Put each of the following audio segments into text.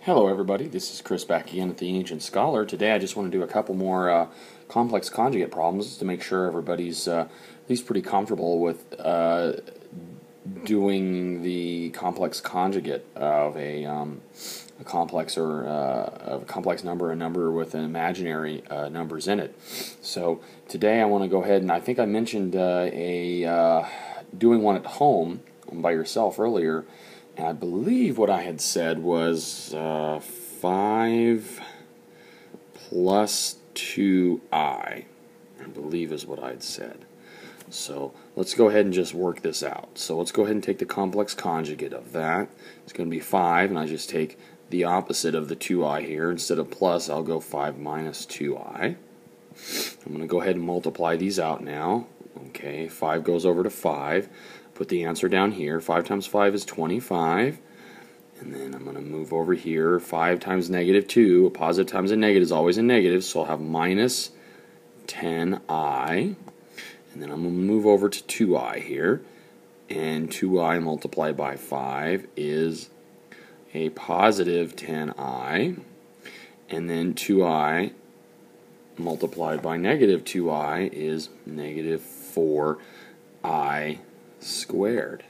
Hello everybody, this is Chris back again at the Ancient Scholar. Today I just want to do a couple more complex conjugate problems to make sure everybody's at least pretty comfortable with doing the complex conjugate of a complex or of a complex number, a number with an imaginary numbers in it. So today I want to go ahead and I think I mentioned doing one at home by yourself earlier. And I believe what I had said was 5 plus 2i, I believe is what I had said. So let's go ahead and just work this out. So let's go ahead and take the complex conjugate of that. It's going to be 5, and I just take the opposite of the 2i here. Instead of plus, I'll go 5 minus 2i. I'm going to go ahead and multiply these out now. Okay, 5 goes over to 5. Put the answer down here. 5 times 5 is 25. And then I'm going to move over here. 5 times negative 2. A positive times a negative is always a negative, so I'll have minus 10i. And then I'm going to move over to 2i here. And 2i multiplied by 5 is a positive 10i. And then 2i multiplied by negative 2i is negative 4i squared.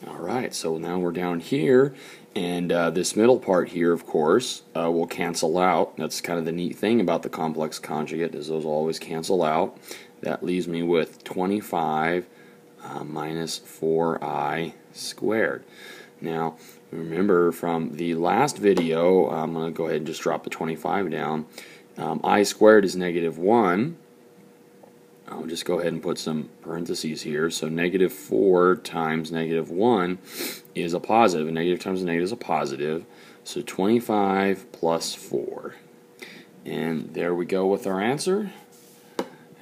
Alright, so now we're down here, and this middle part here, of course, will cancel out. That's kind of the neat thing about the complex conjugate, is those always cancel out. That leaves me with 25 minus 4i squared. Now, remember from the last video, I'm going to go ahead and just drop the 25 down. I squared is negative 1. I'll just go ahead and put some parentheses here. So negative 4 times negative 1 is a positive. A negative times a negative is a positive. So 25 plus 4. And there we go with our answer.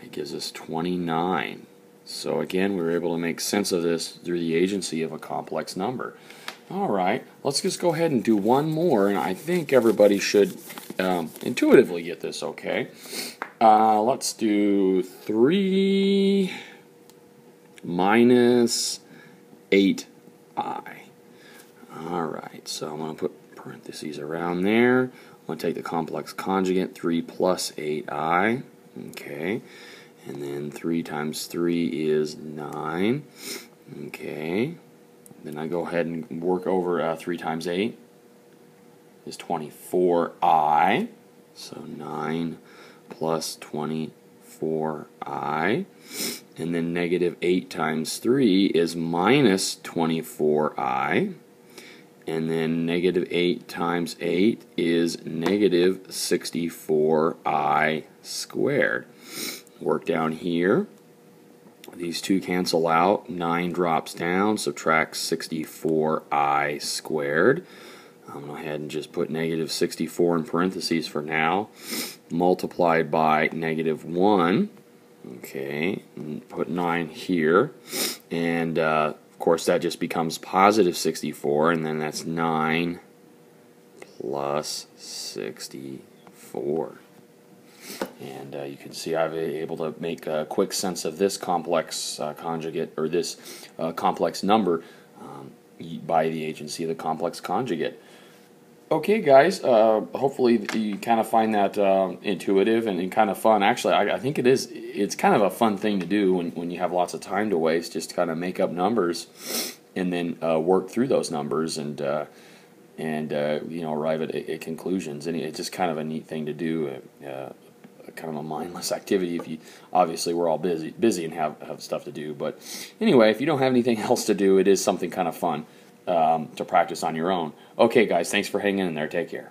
It gives us 29. So again, we were able to make sense of this through the agency of a complex number. Alright, let's just go ahead and do one more, and I think everybody should intuitively get this okay. Let's do 3 minus 8i. Alright, so I'm going to put parentheses around there. I'm going to take the complex conjugate, 3 plus 8i. Okay, and then 3 times 3 is 9. Okay. Then I go ahead and work over 3 times 8 is 24i. So 9 plus 24i. And then negative 8 times 3 is minus 24i. And then negative 8 times 8 is negative 64i squared. Work down here. These two cancel out. 9 drops down, subtract 64i squared. I'm going to go ahead and just put negative 64 in parentheses for now. Multiplied by negative 1. Okay, and put 9 here. And of course that just becomes positive 64, and then that's 9 plus 64. And you can see I've been able to make a quick sense of this complex conjugate, or this complex number, by the agency of the complex conjugate. Okay, guys, hopefully you kind of find that intuitive and kind of fun. Actually, I think it's kind of a fun thing to do when you have lots of time to waste, just kind of make up numbers and then work through those numbers and you know, arrive at conclusions. And it's just kind of a neat thing to do. Kind of a mindless activity. If you obviously we're all busy and have stuff to do, but anyway, if you don't have anything else to do, it is something kind of fun to practice on your own. Okay, guys, thanks for hanging in there. Take care.